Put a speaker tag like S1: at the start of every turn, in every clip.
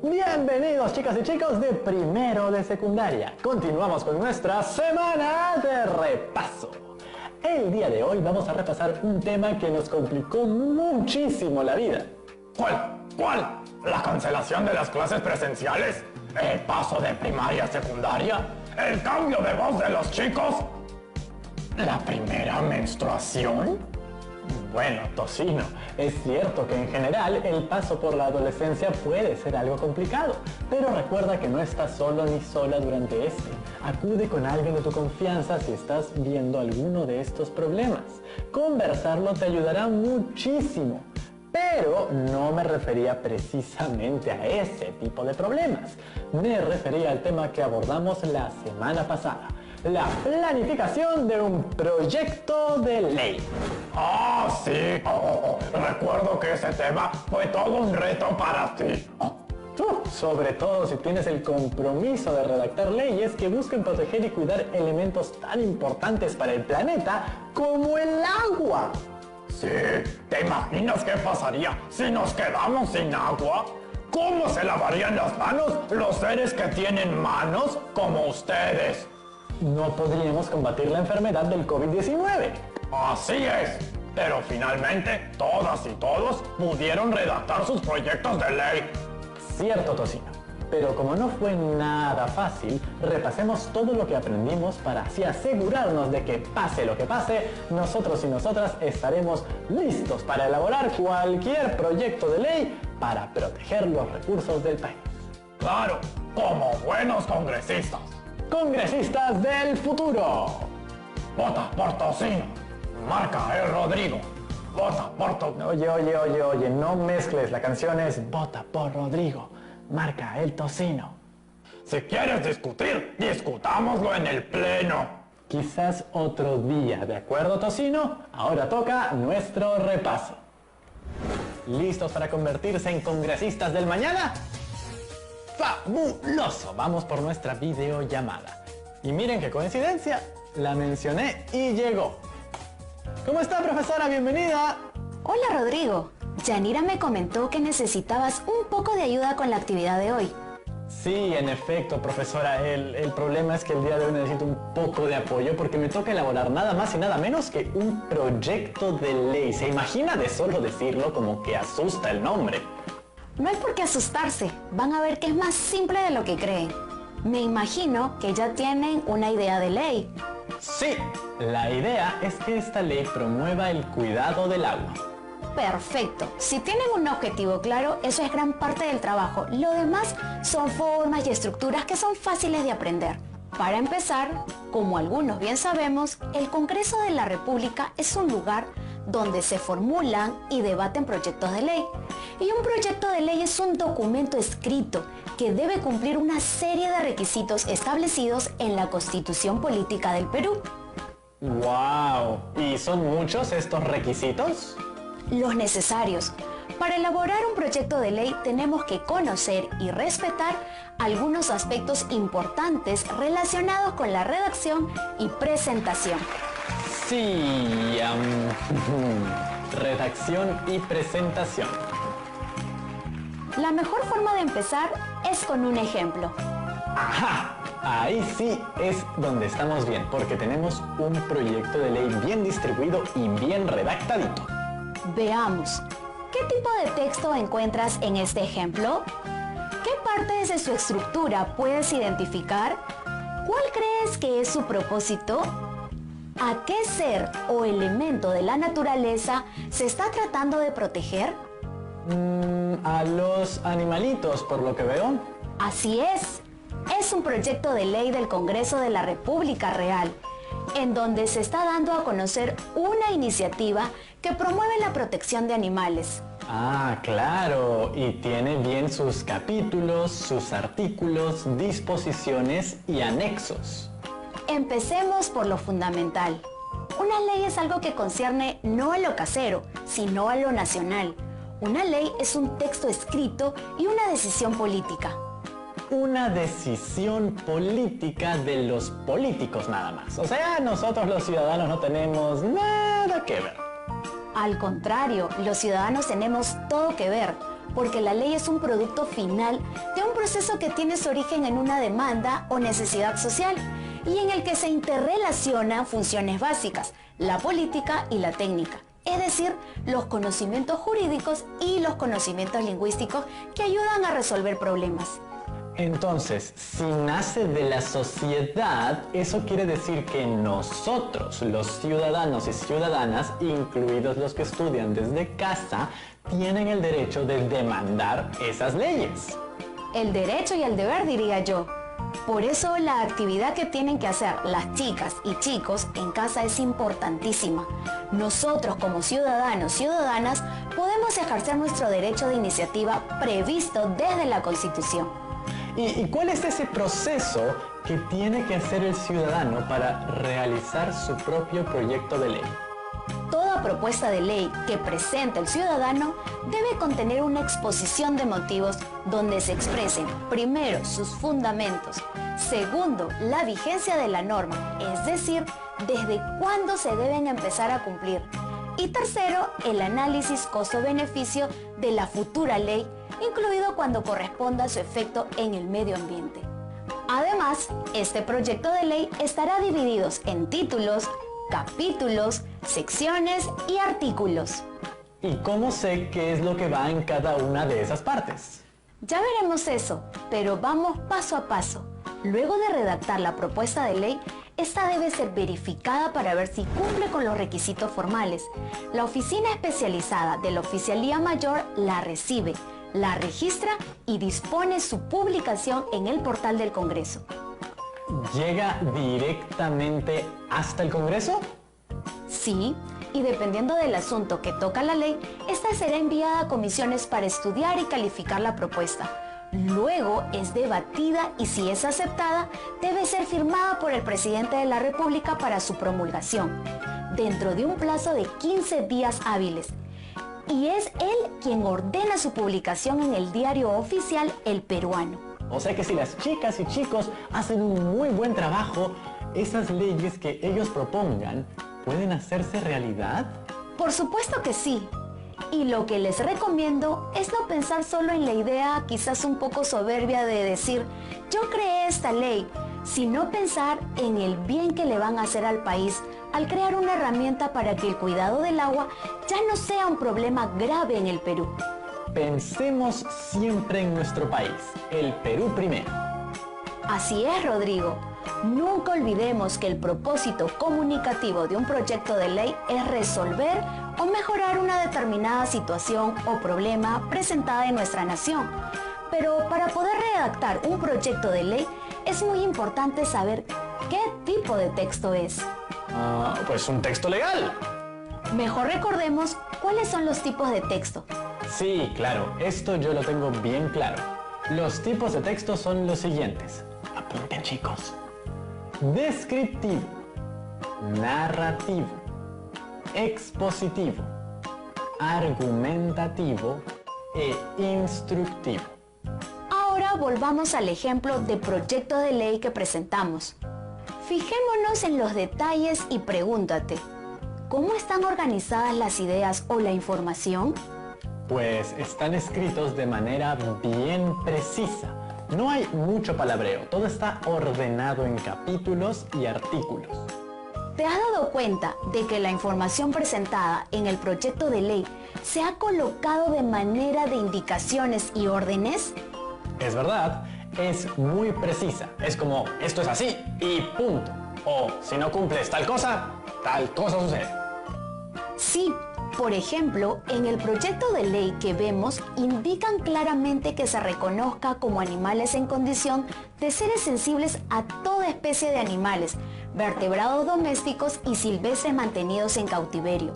S1: Bienvenidos chicas y chicos de primero de secundaria. Continuamos con nuestra semana de repaso. El día de hoy vamos a repasar un tema que nos complicó muchísimo la vida.
S2: ¿Cuál? ¿La cancelación de las clases presenciales? ¿El paso de primaria a secundaria? ¿El cambio de voz de los chicos? ¿La primera menstruación?
S1: Bueno, Tocino, es cierto que en general el paso por la adolescencia puede ser algo complicado, pero recuerda que no estás solo ni sola durante este. Acude con alguien de tu confianza si estás viendo alguno de estos problemas. Conversarlo te ayudará muchísimo, pero no me refería precisamente a ese tipo de problemas. Me refería al tema que abordamos la semana pasada. La planificación de un proyecto de ley.
S2: ¡Ah, sí! Recuerdo que ese tema fue todo un reto para ti.
S1: Sobre todo si tienes el compromiso de redactar leyes que busquen proteger y cuidar elementos tan importantes para el planeta como el agua.
S2: Sí, ¿te imaginas qué pasaría si nos quedamos sin agua? ¿Cómo se lavarían las manos los seres que tienen manos como ustedes?
S1: No podríamos combatir la enfermedad del COVID-19.
S2: Así es, pero finalmente todas y todos pudieron redactar sus proyectos de ley.
S1: Cierto, Tocino, pero como no fue nada fácil, repasemos todo lo que aprendimos para así asegurarnos de que pase lo que pase, nosotros y nosotras estaremos listos para elaborar cualquier proyecto de ley para proteger los recursos del país.
S2: Claro, como buenos congresistas.
S1: ¡Congresistas del futuro!
S2: Vota por Tocino. Marca el Rodrigo. Vota por Tocino.
S1: Oye, no mezcles. La canción es Vota por Rodrigo. Marca el Tocino.
S2: Si quieres discutir, discutámoslo en el pleno.
S1: Quizás otro día, ¿de acuerdo, Tocino? Ahora toca nuestro repaso. ¿Listos para convertirse en congresistas del mañana? ¡Fabuloso! Vamos por nuestra videollamada. Y miren qué coincidencia, la mencioné y llegó. ¿Cómo está, profesora? Bienvenida.
S3: Hola, Rodrigo. Yanira me comentó que necesitabas un poco de ayuda con la actividad de hoy.
S1: Sí, en efecto, profesora. El problema es que el día de hoy necesito un poco de apoyo porque me toca elaborar nada más y nada menos que un proyecto de ley. ¿Se imagina? De solo decirlo como que asusta el nombre.
S3: No hay por qué asustarse. Van a ver que es más simple de lo que creen. Me imagino que ya tienen una idea de ley.
S1: Sí, la idea es que esta ley promueva el cuidado del agua.
S3: Perfecto. Si tienen un objetivo claro, eso es gran parte del trabajo. Lo demás son formas y estructuras que son fáciles de aprender. Para empezar, como algunos bien sabemos, el Congreso de la República es un lugar donde se formulan y debaten proyectos de ley. Y un proyecto de ley es un documento escrito que debe cumplir una serie de requisitos establecidos en la Constitución Política del Perú.
S1: ¡Wow! ¿Y son muchos estos requisitos?
S3: Los necesarios. Para elaborar un proyecto de ley tenemos que conocer y respetar algunos aspectos importantes relacionados con la redacción y presentación.
S1: Sí, redacción y presentación.
S3: La mejor forma de empezar es con un ejemplo.
S1: ¡Ajá! Ahí sí es donde estamos bien, porque tenemos un proyecto de ley bien distribuido y bien redactadito.
S3: Veamos, ¿qué tipo de texto encuentras en este ejemplo? ¿Qué partes de su estructura puedes identificar? ¿Cuál crees que es su propósito? ¿A qué ser o elemento de la naturaleza se está tratando de proteger?
S1: A los animalitos, por lo que veo.
S3: Así es. Es un proyecto de ley del Congreso de la República Real, en donde se está dando a conocer una iniciativa que promueve la protección de animales.
S1: Ah, claro. Y tiene bien sus capítulos, sus artículos, disposiciones y anexos.
S3: Empecemos por lo fundamental. Una ley es algo que concierne no a lo casero, sino a lo nacional. Una ley es un texto escrito y una decisión política.
S1: Una decisión política de los políticos nada más. O sea, nosotros los ciudadanos no tenemos nada que ver.
S3: Al contrario, los ciudadanos tenemos todo que ver, porque la ley es un producto final de un proceso que tiene su origen en una demanda o necesidad social y en el que se interrelacionan funciones básicas, la política y la técnica, es decir, los conocimientos jurídicos y los conocimientos lingüísticos que ayudan a resolver problemas.
S1: Entonces, si nace de la sociedad, eso quiere decir que nosotros, los ciudadanos y ciudadanas, incluidos los que estudian desde casa, tienen el derecho de demandar esas leyes.
S3: El derecho y el deber, diría yo. Por eso la actividad que tienen que hacer las chicas y chicos en casa es importantísima. Nosotros como ciudadanos, ciudadanas, podemos ejercer nuestro derecho de iniciativa previsto desde la Constitución.
S1: ¿Y cuál es ese proceso que tiene que hacer el ciudadano para realizar su propio proyecto de ley?
S3: Toda propuesta de ley que presente el ciudadano debe contener una exposición de motivos donde se expresen, primero, sus fundamentos, segundo, la vigencia de la norma, es decir, desde cuándo se deben empezar a cumplir, y tercero, el análisis costo-beneficio de la futura ley, incluido cuando corresponda su efecto en el medio ambiente. Además, este proyecto de ley estará dividido en títulos, capítulos, secciones y artículos.
S1: ¿Y cómo sé qué es lo que va en cada una de esas partes?
S3: Ya veremos eso, pero vamos paso a paso. Luego de redactar la propuesta de ley, esta debe ser verificada para ver si cumple con los requisitos formales. La oficina especializada de la Oficialía Mayor la recibe, la registra y dispone su publicación en el portal del Congreso.
S1: ¿Llega directamente hasta el Congreso?
S3: Sí, y dependiendo del asunto que toca la ley, esta será enviada a comisiones para estudiar y calificar la propuesta. Luego es debatida y si es aceptada, debe ser firmada por el presidente de la República para su promulgación, dentro de un plazo de 15 días hábiles. Y es él quien ordena su publicación en el diario oficial El Peruano.
S1: O sea que si las chicas y chicos hacen un muy buen trabajo, esas leyes que ellos propongan pueden hacerse realidad.
S3: Por supuesto que sí. Y lo que les recomiendo es no pensar solo en la idea quizás un poco soberbia de decir, yo creé esta ley, sino pensar en el bien que le van a hacer al país al crear una herramienta para que el cuidado del agua ya no sea un problema grave en el Perú.
S1: Pensemos siempre en nuestro país, el Perú primero.
S3: Así es, Rodrigo. Nunca olvidemos que el propósito comunicativo de un proyecto de ley es resolver o mejorar una determinada situación o problema presentada en nuestra nación. Pero para poder redactar un proyecto de ley es muy importante saber qué tipo de texto es.
S1: Pues un texto legal.
S3: Mejor recordemos cuáles son los tipos de texto.
S1: Sí, claro, esto yo lo tengo bien claro. Los tipos de texto son los siguientes. Apunten, chicos. Descriptivo, narrativo, expositivo, argumentativo e instructivo.
S3: Ahora volvamos al ejemplo de proyecto de ley que presentamos. Fijémonos en los detalles y pregúntate, ¿cómo están organizadas las ideas o la información?
S1: Pues están escritos de manera bien precisa. No hay mucho palabreo, todo está ordenado en capítulos y artículos.
S3: ¿Te has dado cuenta de que la información presentada en el proyecto de ley se ha colocado de manera de indicaciones y órdenes?
S1: Es verdad, es muy precisa. Es como, esto es así y punto. O, si no cumples tal cosa sucede.
S3: Sí. Por ejemplo, en el proyecto de ley que vemos, indican claramente que se reconozca como animales en condición de seres sensibles a toda especie de animales, vertebrados domésticos y silvestres mantenidos en cautiverio.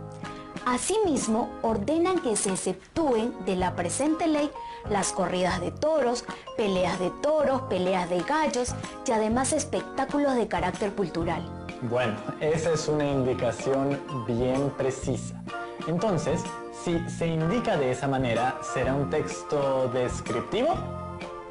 S3: Asimismo, ordenan que se exceptúen de la presente ley las corridas de toros, peleas de gallos y además espectáculos de carácter cultural.
S1: Bueno, esa es una indicación bien precisa. Entonces, si se indica de esa manera, ¿será un texto descriptivo?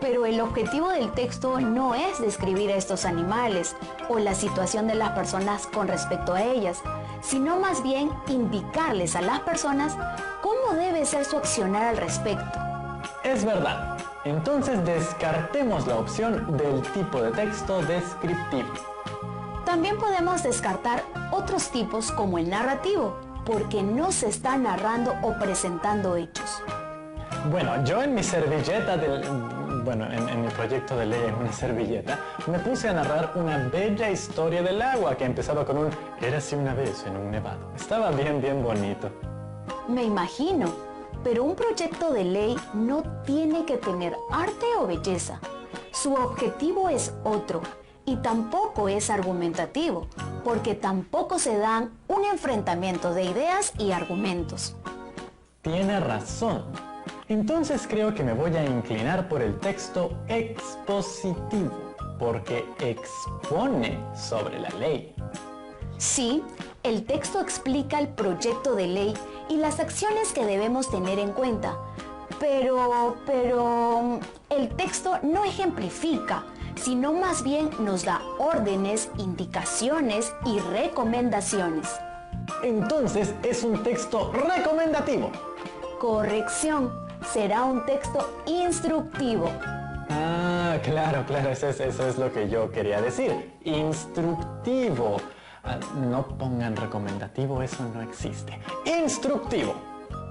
S3: Pero el objetivo del texto no es describir a estos animales o la situación de las personas con respecto a ellas, sino más bien indicarles a las personas cómo debe ser su accionar al respecto.
S1: Es verdad. Entonces descartemos la opción del tipo de texto descriptivo.
S3: También podemos descartar otros tipos como el narrativo, porque no se está narrando o presentando hechos.
S1: Bueno, yo en mi servilleta en mi proyecto de ley en una servilleta, me puse a narrar una bella historia del agua que empezaba con un érase una vez en un nevado. Estaba bien bonito.
S3: Me imagino, pero un proyecto de ley no tiene que tener arte o belleza. Su objetivo es otro y tampoco es argumentativo, porque tampoco se dan un enfrentamiento de ideas y argumentos.
S1: Tiene razón. Entonces creo que me voy a inclinar por el texto expositivo, porque expone sobre la ley.
S3: Sí, el texto explica el proyecto de ley y las acciones que debemos tener en cuenta, pero el texto no ejemplifica, sino más bien nos da órdenes, indicaciones y recomendaciones.
S1: Entonces es un texto recomendativo.
S3: Corrección, será un texto instructivo.
S1: Ah, claro, eso es lo que yo quería decir. Instructivo. No pongan recomendativo, eso no existe. Instructivo.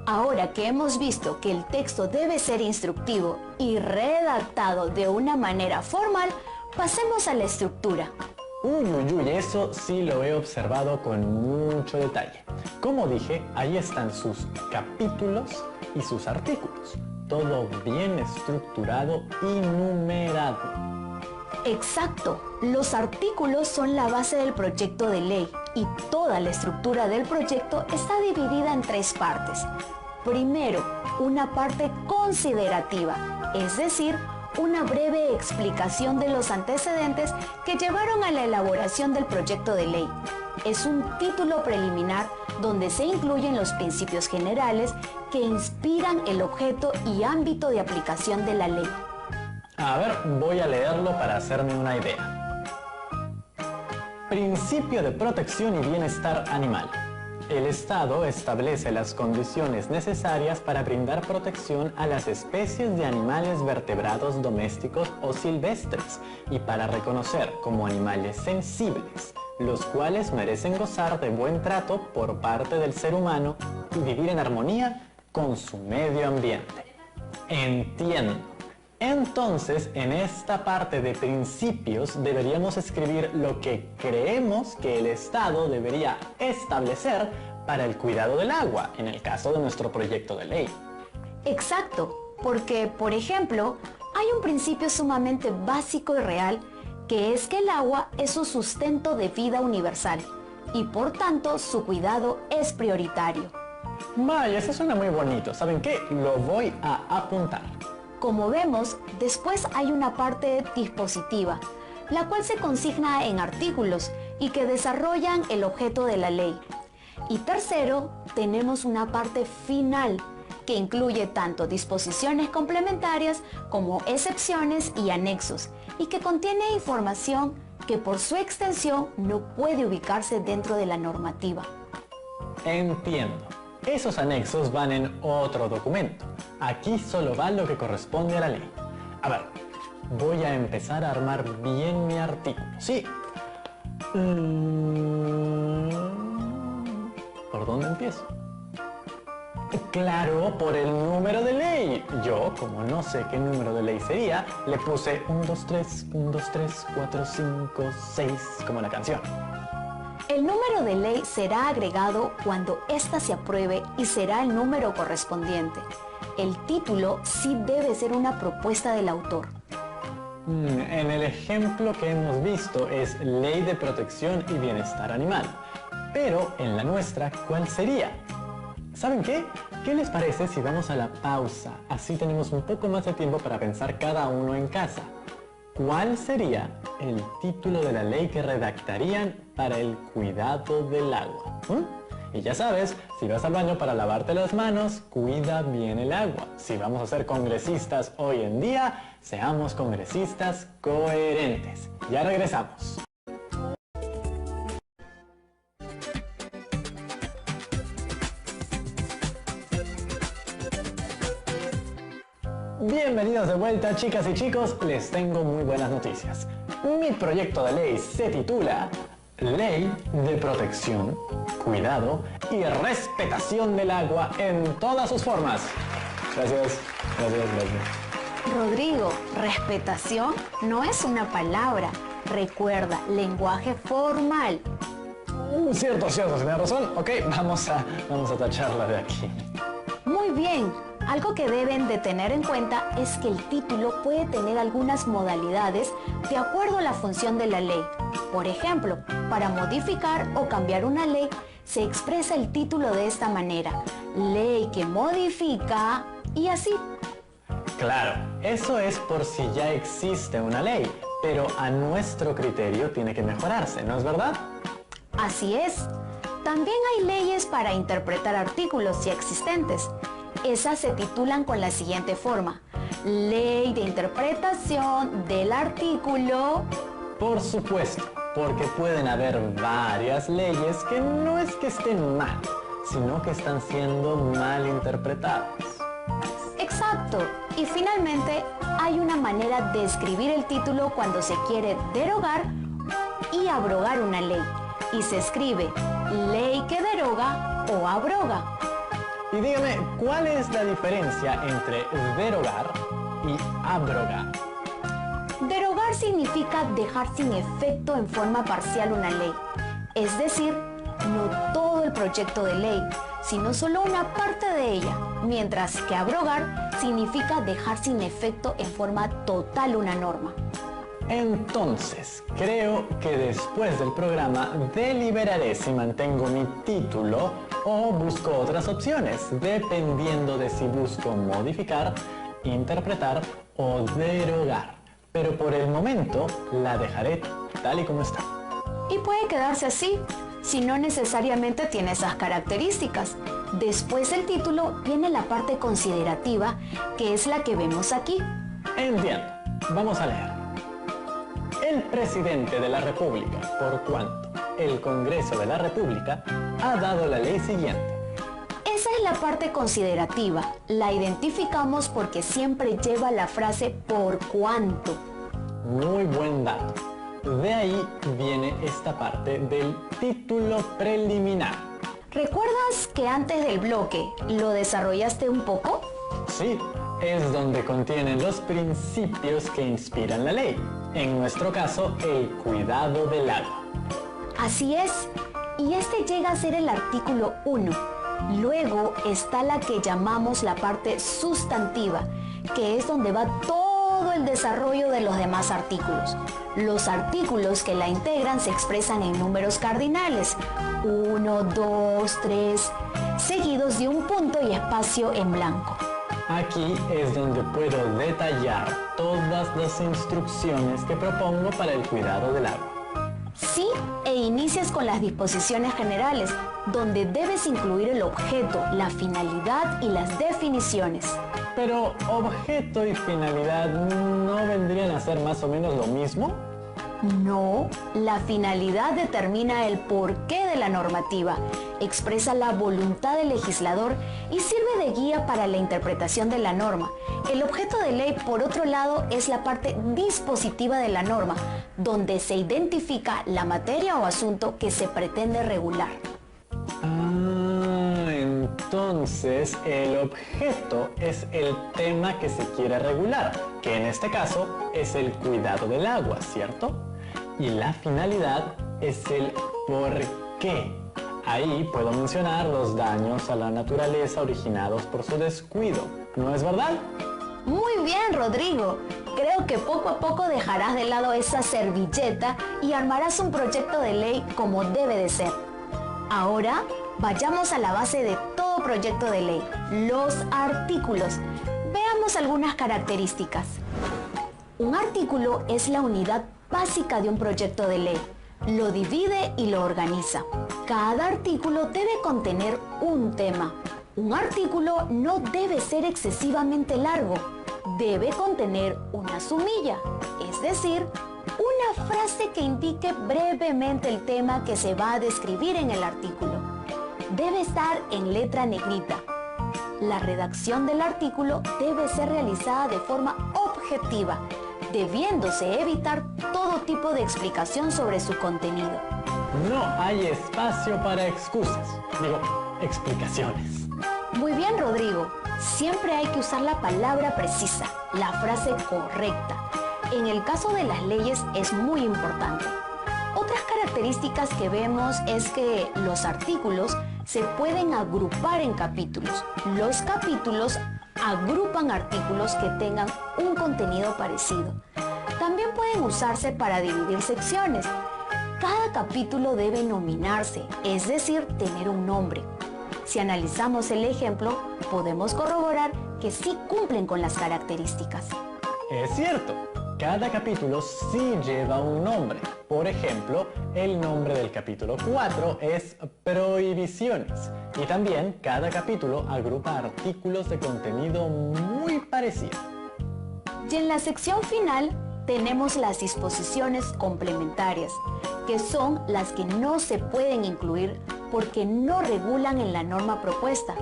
S3: Ahora que hemos visto que el texto debe ser instructivo y redactado de una manera formal, pasemos a la estructura.
S1: Uy, eso sí lo he observado con mucho detalle. Como dije, ahí están sus capítulos y sus artículos. Todo bien estructurado y numerado.
S3: Exacto, los artículos son la base del proyecto de ley y toda la estructura del proyecto está dividida en 3 partes. Primero, una parte considerativa, es decir, una breve explicación de los antecedentes que llevaron a la elaboración del proyecto de ley. Es un título preliminar donde se incluyen los principios generales que inspiran el objeto y ámbito de aplicación de la ley.
S1: A ver, voy a leerlo para hacerme una idea. Principio de protección y bienestar animal. El Estado establece las condiciones necesarias para brindar protección a las especies de animales vertebrados domésticos o silvestres y para reconocer como animales sensibles, los cuales merecen gozar de buen trato por parte del ser humano y vivir en armonía con su medio ambiente. Entiendo. Entonces, en esta parte de principios deberíamos escribir lo que creemos que el Estado debería establecer para el cuidado del agua, en el caso de nuestro proyecto de ley.
S3: Exacto, porque, por ejemplo, hay un principio sumamente básico y real, que es que el agua es un sustento de vida universal y por tanto su cuidado es prioritario.
S1: Vaya, eso suena muy bonito. ¿Saben qué? Lo voy a apuntar.
S3: Como vemos, después hay una parte dispositiva, la cual se consigna en artículos y que desarrollan el objeto de la ley. Y tercero, tenemos una parte final, que incluye tanto disposiciones complementarias como excepciones y anexos, y que contiene información que por su extensión no puede ubicarse dentro de la normativa.
S1: Entiendo. Esos anexos van en otro documento. Aquí solo va lo que corresponde a la ley. A ver, voy a empezar a armar bien mi artículo. Sí. ¿Por dónde empiezo? Claro, por el número de ley. Yo, como no sé qué número de ley sería, le puse 1, 2, 3, 1, 2, 3, 4, 5, 6, como la canción.
S3: El número de ley será agregado cuando ésta se apruebe y será el número correspondiente. El título sí debe ser una propuesta del autor.
S1: En el ejemplo que hemos visto es Ley de Protección y Bienestar Animal. Pero en la nuestra, ¿cuál sería? ¿Saben qué? ¿Qué les parece si vamos a la pausa? Así tenemos un poco más de tiempo para pensar cada uno en casa. ¿Cuál sería el título de la ley que redactarían para el cuidado del agua? Y ya sabes, si vas al baño para lavarte las manos, cuida bien el agua. Si vamos a ser congresistas hoy en día, seamos congresistas coherentes. Ya regresamos. vuelta, chicas y chicos, les tengo muy buenas noticias. Mi proyecto de ley se titula Ley de Protección, Cuidado y Respetación del Agua en todas sus formas. Gracias.
S3: Rodrigo, respetación no es una palabra. Recuerda, lenguaje formal.
S1: Cierto, tiene razón. Ok, vamos a tacharla de aquí.
S3: Muy bien. Algo que deben de tener en cuenta es que el título puede tener algunas modalidades de acuerdo a la función de la ley. Por ejemplo, para modificar o cambiar una ley, se expresa el título de esta manera: ley que modifica, y así.
S1: Claro, eso es por si ya existe una ley, pero a nuestro criterio tiene que mejorarse, ¿no es verdad?
S3: Así es. También hay leyes para interpretar artículos ya existentes. Esas se titulan con la siguiente forma: Ley de interpretación del artículo.
S1: Por supuesto, porque pueden haber varias leyes que no es que estén mal, sino que están siendo mal interpretadas.
S3: Exacto. Y finalmente, hay una manera de escribir el título cuando se quiere derogar y abrogar una ley. Y se escribe ley que deroga o abroga.
S1: Y dígame, ¿cuál es la diferencia entre derogar y abrogar?
S3: Derogar significa dejar sin efecto en forma parcial una ley. Es decir, no todo el proyecto de ley, sino solo una parte de ella. Mientras que abrogar significa dejar sin efecto en forma total una norma.
S1: Entonces, creo que después del programa deliberaré si mantengo mi título o busco otras opciones, dependiendo de si busco modificar, interpretar o derogar. Pero por el momento la dejaré tal y como está.
S3: Y puede quedarse así, si no necesariamente tiene esas características. Después del título viene la parte considerativa, que es la que vemos aquí.
S1: Entiendo. Vamos a leer. El presidente de la República, por cuanto el Congreso de la República ha dado la ley siguiente.
S3: Esa es la parte considerativa. La identificamos porque siempre lleva la frase por cuanto.
S1: Muy buen dato. De ahí viene esta parte del título preliminar.
S3: ¿Recuerdas que antes del bloque lo desarrollaste un poco?
S1: Sí, es donde contienen los principios que inspiran la ley. En nuestro caso, el cuidado del agua.
S3: Así es, y este llega a ser el artículo 1. Luego está la que llamamos la parte sustantiva, que es donde va todo el desarrollo de los demás artículos. Los artículos que la integran se expresan en números cardinales: 1, 2, 3, seguidos de un punto y espacio en blanco.
S1: Aquí es donde puedo detallar todas las instrucciones que propongo para el cuidado del agua.
S3: Sí, e inicias con las disposiciones generales, donde debes incluir el objeto, la finalidad y las definiciones.
S1: Pero objeto y finalidad ¿no vendrían a ser más o menos lo mismo?
S3: No, la finalidad determina el porqué de la normativa, expresa la voluntad del legislador y sirve de guía para la interpretación de la norma. El objeto de ley, por otro lado, es la parte dispositiva de la norma, donde se identifica la materia o asunto que se pretende regular.
S1: Entonces el objeto es el tema que se quiere regular, que en este caso es el cuidado del agua, ¿cierto? Y la finalidad es el por qué. Ahí puedo mencionar los daños a la naturaleza originados por su descuido, ¿no es verdad?
S3: Muy bien, Rodrigo. Creo que poco a poco dejarás de lado esa servilleta y armarás un proyecto de ley como debe de ser. Ahora, vayamos a la base de todo proyecto de ley, los artículos. Veamos algunas características. Un artículo es la unidad básica de un proyecto de ley. Lo divide y lo organiza. Cada artículo debe contener un tema. Un artículo no debe ser excesivamente largo. Debe contener una sumilla, es decir, una frase que indique brevemente el tema que se va a describir en el artículo. Debe estar en letra negrita. La redacción del artículo debe ser realizada de forma objetiva objetiva, debiéndose evitar todo tipo de explicación sobre su contenido.
S1: No hay espacio para excusas, explicaciones.
S3: Muy bien, Rodrigo. Siempre hay que usar la palabra precisa, la frase correcta. En el caso de las leyes es muy importante. Otras características que vemos es que los artículos se pueden agrupar en capítulos. Los capítulos agrupan artículos que tengan un contenido parecido. También pueden usarse para dividir secciones. Cada capítulo debe nominarse, es decir, tener un nombre. Si analizamos el ejemplo, podemos corroborar que sí cumplen con las características.
S1: Es cierto, cada capítulo sí lleva un nombre. Por ejemplo, el nombre del capítulo 4 es Prohibiciones. Y también cada capítulo agrupa artículos de contenido muy parecido.
S3: Y en la sección final tenemos las disposiciones complementarias, que son las que no se pueden incluir porque no regulan en la norma propuesta,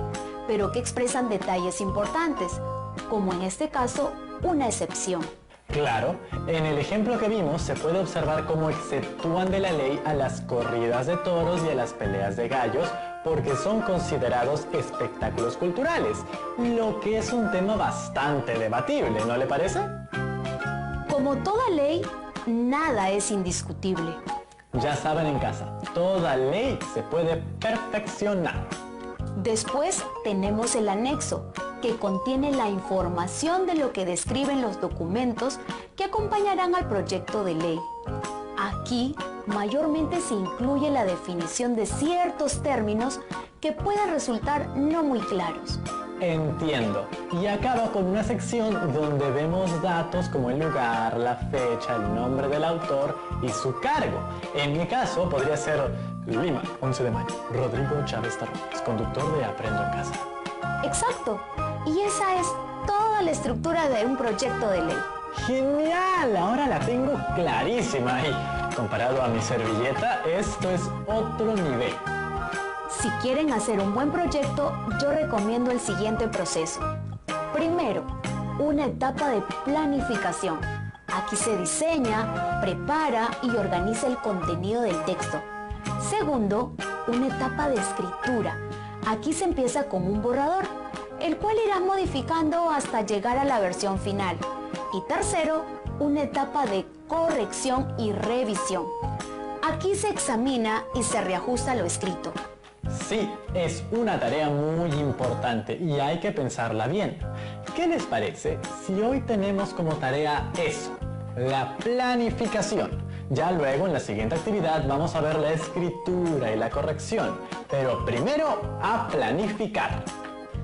S3: pero que expresan detalles importantes, como en este caso, una excepción.
S1: Claro, en el ejemplo que vimos se puede observar cómo exceptúan de la ley a las corridas de toros y a las peleas de gallos porque son considerados espectáculos culturales, lo que es un tema bastante debatible, ¿no le parece?
S3: Como toda ley, nada es indiscutible.
S1: Ya saben en casa, toda ley se puede perfeccionar.
S3: Después tenemos el anexo, que contiene la información de lo que describen los documentos que acompañarán al proyecto de ley. Aquí, mayormente se incluye la definición de ciertos términos que pueden resultar no muy claros.
S1: Entiendo. Y acaba con una sección donde vemos datos como el lugar, la fecha, el nombre del autor y su cargo. En mi caso podría ser Lima, 11 de mayo, Rodrigo Chávez Tarrones, conductor de Aprendo en Casa.
S3: Exacto. Y esa es toda la estructura de un proyecto de ley.
S1: ¡Genial! Ahora la tengo clarísima y comparado a mi servilleta, esto es otro nivel.
S3: Si quieren hacer un buen proyecto, yo recomiendo el siguiente proceso. Primero, una etapa de planificación. Aquí se diseña, prepara y organiza el contenido del texto. Segundo, una etapa de escritura. Aquí se empieza con un borrador, el cual irás modificando hasta llegar a la versión final. Y tercero, una etapa de corrección y revisión. Aquí se examina y se reajusta lo escrito.
S1: Sí, es una tarea muy importante y hay que pensarla bien. ¿Qué les parece si hoy tenemos como tarea eso, la planificación? Ya luego en la siguiente actividad vamos a ver la escritura y la corrección, pero primero a planificar.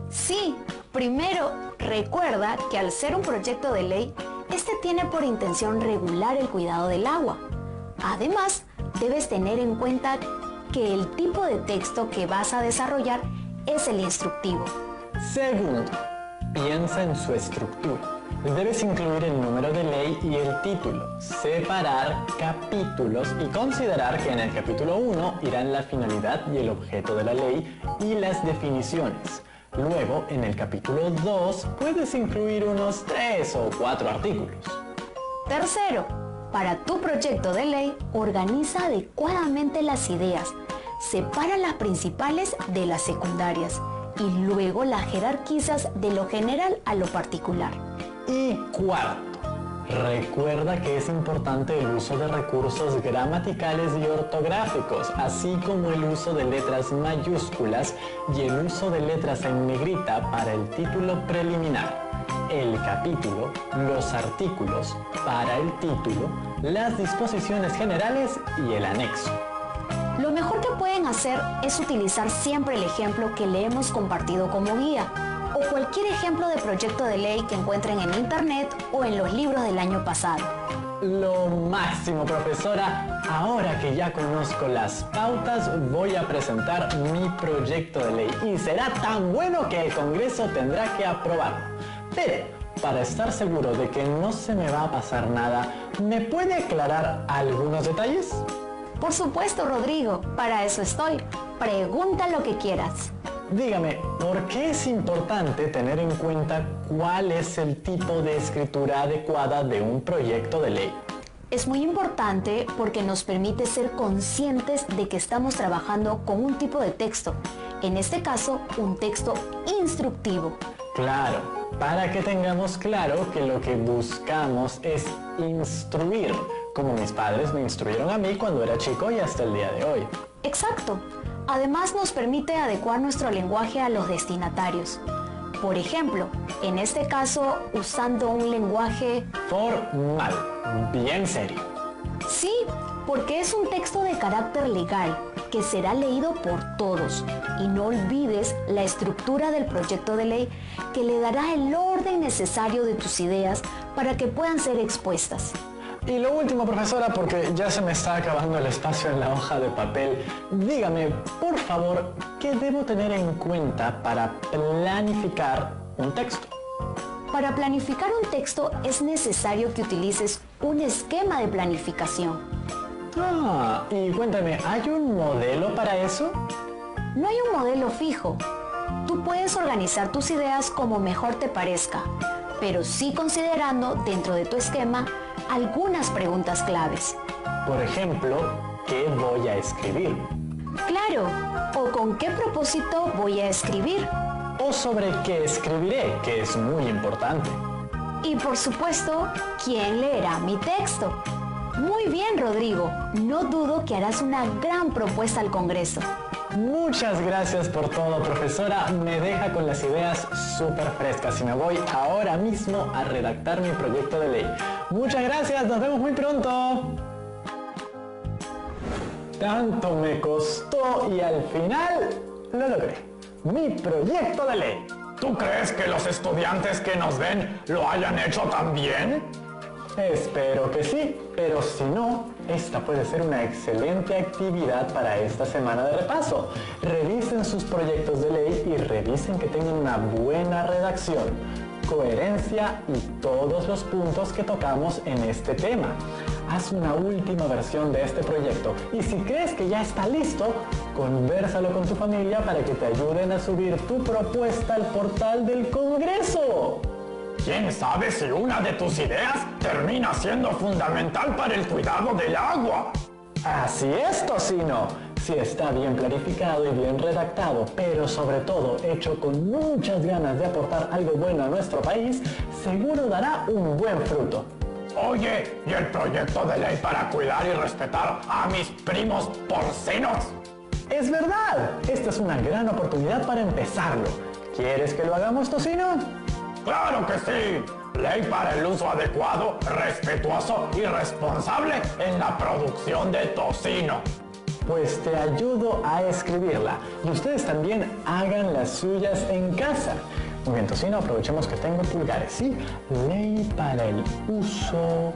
S3: Sí, primero recuerda que al ser un proyecto de ley, este tiene por intención regular el cuidado del agua. Además, debes tener en cuenta que el tipo de texto que vas a desarrollar es el instructivo.
S1: Segundo, piensa en su estructura. Debes incluir el número de ley y el título, separar capítulos y considerar que en el capítulo 1 irán la finalidad y el objeto de la ley y las definiciones. Luego, en el capítulo 2, puedes incluir unos 3 o 4 artículos.
S3: Tercero, para tu proyecto de ley, organiza adecuadamente las ideas. Separa las principales de las secundarias y luego las jerarquizas de lo general a lo particular.
S1: Y cuarto, recuerda que es importante el uso de recursos gramaticales y ortográficos, así como el uso de letras mayúsculas y el uso de letras en negrita para el título preliminar, el capítulo, los artículos, para el título, las disposiciones generales y el anexo.
S3: Lo mejor que pueden hacer es utilizar siempre el ejemplo que le hemos compartido como guía o cualquier ejemplo de proyecto de ley que encuentren en internet o en los libros del año pasado.
S1: Lo máximo, profesora. Ahora que ya conozco las pautas, voy a presentar mi proyecto de ley y será tan bueno que el Congreso tendrá que aprobarlo. Pero, para estar seguro de que no se me va a pasar nada, ¿me puede aclarar algunos detalles?
S3: Por supuesto, Rodrigo, para eso estoy. Pregunta lo que quieras.
S1: dígame, ¿por qué es importante tener en cuenta cuál es el tipo de escritura adecuada de un proyecto de ley?
S3: Es muy importante porque nos permite ser conscientes de que estamos trabajando con un tipo de texto, en este caso, un texto instructivo.
S1: Claro, para que tengamos claro que lo que buscamos es instruir, como mis padres me instruyeron a mí cuando era chico y hasta el día de hoy.
S3: Exacto. Además nos permite adecuar nuestro lenguaje a los destinatarios. Por ejemplo, en este caso, usando un lenguaje
S1: Formal, bien serio.
S3: sí, porque es un texto de carácter legal que será leído por todos. Y no olvides la estructura del proyecto de ley que le dará el orden necesario de tus ideas para que puedan ser expuestas.
S1: Y lo último, profesora, porque ya se me está acabando el espacio en la hoja de papel. Dígame, por favor, ¿qué debo tener en cuenta para planificar un texto?
S3: Para planificar un texto es necesario que utilices un esquema de planificación.
S1: Ah, y cuéntame, ¿hay un modelo para eso?
S3: No hay un modelo fijo. Tú puedes organizar tus ideas como mejor te parezca, pero sí considerando dentro de tu esquema algunas preguntas claves.
S1: Por ejemplo, ¿qué voy a escribir?
S3: Claro, o con qué propósito voy a escribir.
S1: O sobre qué escribiré, que es muy importante.
S3: Y por supuesto, ¿quién leerá mi texto? Muy bien, Rodrigo. No dudo que harás una gran propuesta al Congreso.
S1: Muchas gracias por todo, profesora. Me deja con las ideas súper frescas y me voy ahora mismo a redactar mi proyecto de ley. Muchas gracias, nos vemos muy pronto. Tanto me costó y al final lo logré. Mi proyecto de ley.
S2: ¿Tú crees que los estudiantes que nos ven lo hayan hecho también?
S1: Espero que sí, pero si no, esta puede ser una excelente actividad para esta semana de repaso. Revisen sus proyectos de ley y revisen que tengan una buena redacción, coherencia y todos los puntos que tocamos en este tema. Haz una última versión de este proyecto y si crees que ya está listo, convérsalo con tu familia para que te ayuden a subir tu propuesta al portal del Congreso.
S2: ¿Quién sabe si una de tus ideas termina siendo fundamental para el cuidado del agua?
S1: Así es, Tocino. Si está bien planificado y bien redactado, pero sobre todo hecho con muchas ganas de aportar algo bueno a nuestro país, seguro dará un buen fruto.
S2: Oye, ¿y el proyecto de ley para cuidar y respetar a mis primos porcinos?
S1: Es verdad, esta es una gran oportunidad para empezarlo. ¿Quieres que lo hagamos, Tocino?
S2: ¡Claro que sí! Ley para el uso adecuado, respetuoso y responsable en la producción de tocino.
S1: Pues te ayudo a escribirla y ustedes también hagan las suyas en casa. Muy bien, Tocino, aprovechemos que tengo pulgares, ¿sí? Ley para el uso